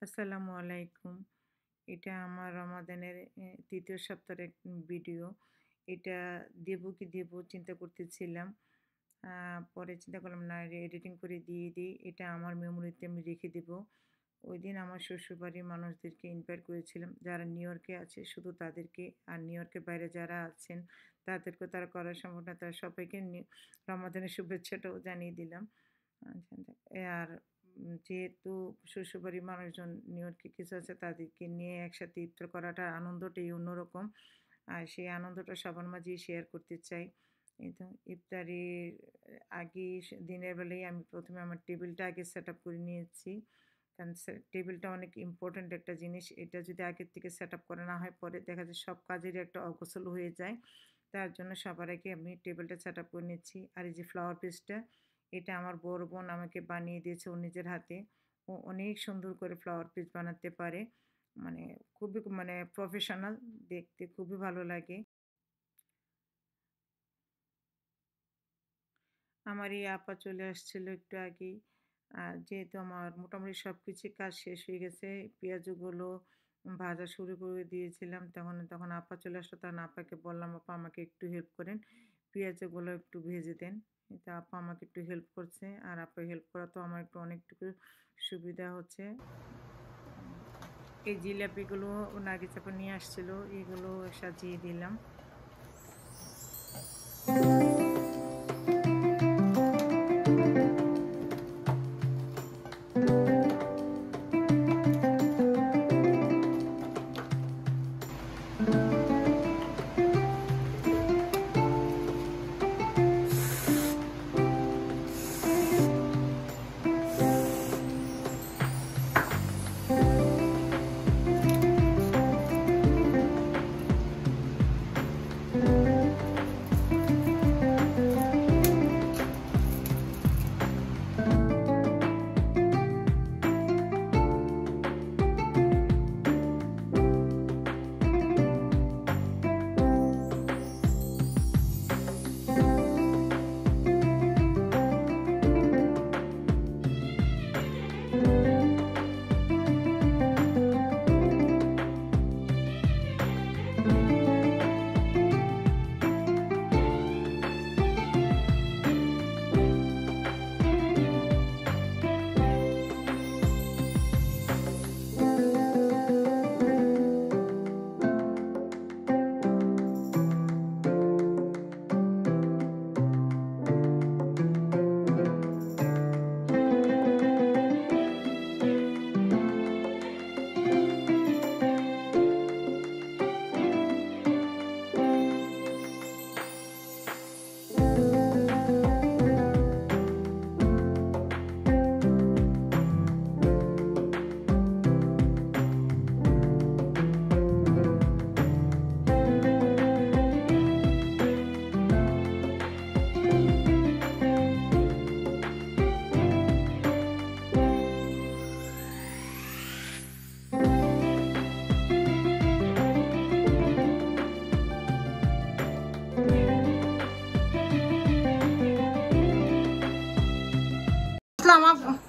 আসসালামু আলাইকুম। এটা আমার রমাদানের ৩য় সপ্তাহের ভিডিও। এটা দেবো কি দেবো চিন্তা করতেছিলাম। আ পরে চিন্তা করলাম না এডিটিং করে দিয়ে দিই। এটা আমার মেমোরিতে আমি রেখে দেবো। ওইদিন আমার শ্বশুরবাড়ির মানুষদেরকে ইনভাইট করেছিলাম। যারা নিউ ইয়র্কে আছে শুধু তাদেরকে, আর নিউ ইয়র্কের বাইরে যারা আছেন তাদেরকেও তারা করা সম্ভব না। তারা সবাইকে রমাদানের শুভেচ্ছাটাও জানিয়ে দিলাম। আচ্ছা, আচ্ছা। আর যেহেতু শ্বশুরবাড়ির মানুষজন নিউ ইয়র্কে কিছু আছে তাদেরকে নিয়ে একসাথে ইফতার করাটার আনন্দটাই অন্যরকম। আর সেই আনন্দটা সবার মাঝেই শেয়ার করতে চাই। এই তো ইফতারির আগে দিনের বেলায় আমি ১ম এ আমার টেবিলটা আগে সেটআপ করে নিয়েছি। কারণ টেবিলটা অনেক ইম্পোর্টেন্ট একটা জিনিস। এটা যদি আগের থেকে সেটআপ করা না হয় পরে দেখা যায় সব কাজেরই একটা অগোছালো হয়ে যায়। তার জন্য সবার আগে আমি টেবিলটা সেটআপ করে নিচ্ছি। আর এই যে ফ্লাওয়ার পেজটা এটা আমার বড় বোন আমাকে বানিয়ে দিয়েছে ওর নিজের হাতে। ও অনেক সুন্দর করে ফ্লাওয়ার পেজ বানাতে পারে। মানে খুবই প্রফেশনাল, দেখতে খুবই ভালো লাগে। আমার এই আপা চলে আসছিল একটু আগেই। যেহেতু আমার মোটামুটি সবকিছু কাজ শেষ হয়ে গেছে, পেঁয়াজগুলো ভাজা শুরু করে দিয়েছিলাম। তখন আপা চলে আসলো, তখন আপাকে বললাম, "আপা আমাকে একটু হেল্প করেন। পেঁয়াজগুলো একটু ভেজে দেন।" তো আপা আমাকে একটু হেল্প করছে। আর আপা হেল্প করা তো আমার একটু অনেকটুকু সুবিধা হচ্ছে। এই জিলাপিগুলো নার্গিস আপা নিয়ে আসছিল, এগুলো সাজিয়ে দিলাম।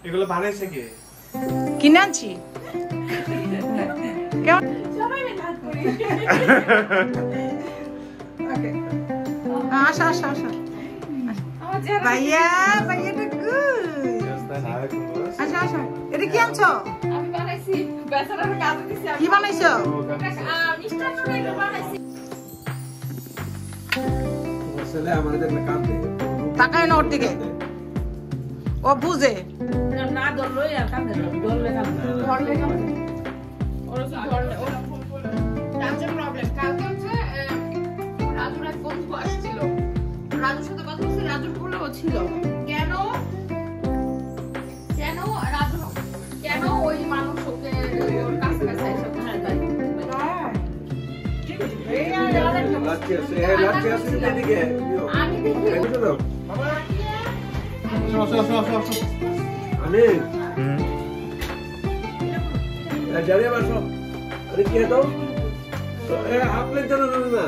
এগুলো বানাইছে কে? কিনে আনছি। কেমন? আসা আসা আসা ভাইয়া, ভাইয়াটা গুড। আসা আসা, এটা কি আনছো? আমি বানাইছি, বেচারার কাজ দিছি। কি বানাইছো? মিষ্টান্ন বানাইছি। ছেলে আমাদের একটা কাজ দেয়। তাকায় না ওর দিকে, ও বুঝে। না ধরলই আর কাঁদে না, ধরলে কাঁদে। ওরা তো ধরলে ওরা রাজুর প্রবলেম। কালকে হচ্ছে রাজুর এক বন্ধু আসছিল, রাজুর সাথে কথা বলছে, রাজুর ভুলও ছিল। কেন রাজু কেন ওই মানুষ ওকে ওর কাছাকাছি এসে বসায় দেয়? আমি দেখি জানিয়ে বাসো আরে কি হতো আপনার জন্য না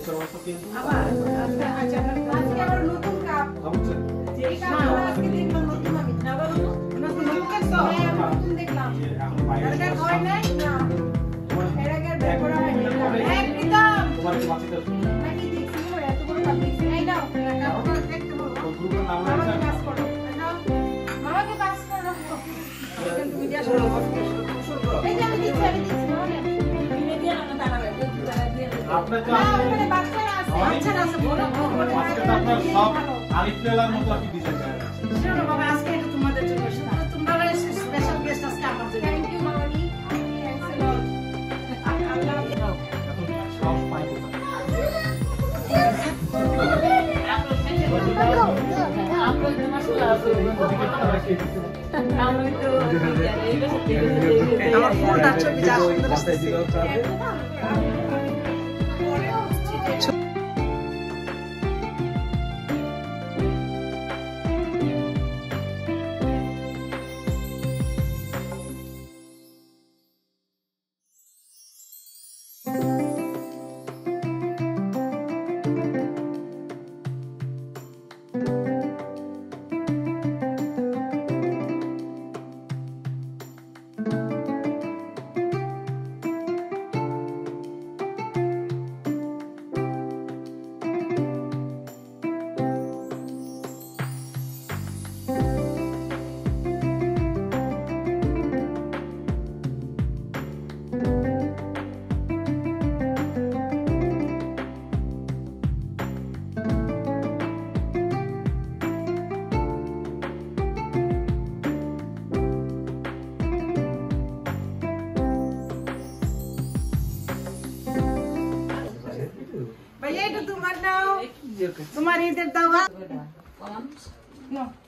বুঝতে পারছো কিন্তু আবার আচ্ছা আজকে আবার নতুন কাপ বুঝছেন যে কাপ আজকে দেখলাম নতুন আমি আবার নতুন দেখছো নতুন দেখলাম আগে হয় নাই না এর আগে বের করা হয়নি এক প্রীতম তোমার কি বাঁচিতে নাকি দেখছি ওরা এত বড় কাপ দেখছি এই নাও কাপ দেখতে বলো গ্রুপের নাম মামাকে পাস করো নাও মামাকে পাস করো তুমি দিয়া শুরু করো এই যে আমি দিচ্ছি মামাকে দিনে দিয়া না তারা দিয়ে আপনি তো না ওখানে বাচ্চারা আছে বাচ্চারা আছে বড় বড় আজকে তো আপনার সব আরিফুলের মতো আপনি দিতে চান শোনো বাবা আজকে এটা তোমাদের জন্য তোমরা স্পেশাল গেস্ট আজকে আমার জন্য থ্যাংক ইউ মামানি থ্যাঙ্কস এ লট আল্লাহ এখন সব পাই কোথায় আমার ফোনটা ছবি যা সুন্দর আসতেছে ভাইয়া এটা তোমার নাও তোমার ঈদের দাওয়া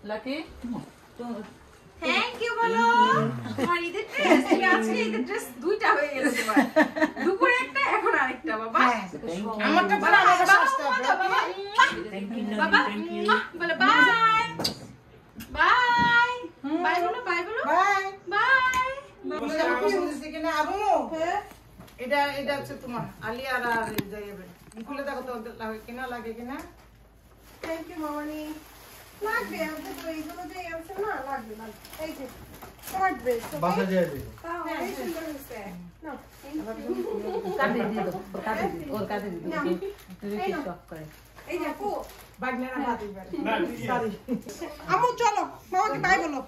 লাকি থ্যাংক ইউ বলো তোমার ঈদের ড্রেস তুমি আজকে ঈদের ড্রেস দুইটা হয়ে গেছে তোমার দুপুরে একটা এখন আরেকটা বাবা আমারটা পরে আমার কাছে আসতে হবে বাবা বলে বাই বাই বাই বলো বাই বলো বাই বাই আপনারা পছন্দ হয়েছে কিনা আবু এটা এটা হচ্ছে তোমার আলিয়া আর যাইবে খুলে দেখো তো কিনা লাগে কিনা থ্যাংক ইউ মামানি লাগবে আমাদের তো এইগুলো যে আছে না লাগবে লাগবে এই যে তোমার ড্রেস বাসা যায় দিই তাও অনেক সুন্দর হয়েছে না কাটে দিয়ে দাও কাটে দিয়ে ওর কাটে দিয়ে দাও তুমি কি শক করে এই যে আপু বাগনেরা হাত দিবে আমু চলো মামাকে বাই বলো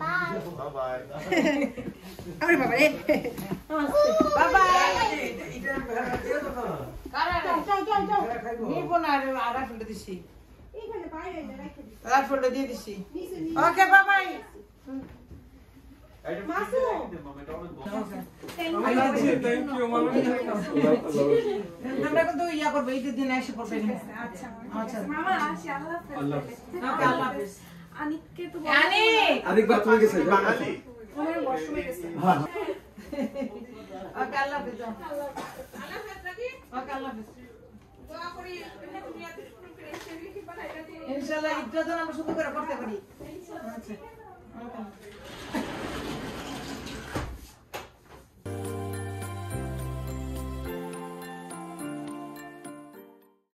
বাই আরে বাবা রে বাবা কারা চল চল চল নিবো না আর ফুলটা দিছি এইখানে বাইরে রেখে দিই আর ফুলটা দিয়ে দিছি নিচে ওকে বাবাই মাসু থ্যাংক ইউ মামা আমরা কিন্তু ইয়া করব ঈদের দিন এসে পড়বে আচ্ছা আচ্ছা মামা আসি আল্লাহ হাফেজ ওকে আল্লাহ হাফেজ আনিককে তো আনিক আরেকবার তুমি গেছে বাঙালি ওনার ওয়াশরুমে গেছে ওকে আল্লাহ হাফেজ আল্লাহ হাফেজ রাখি ওকে আল্লাহ হাফেজ দোয়া করি তুমি এত শুরু করে এসে কি বলা এটা ইনশাআল্লাহ ঈদটা যেন আমরা শুধু করে করতে পারি আচ্ছা ওকে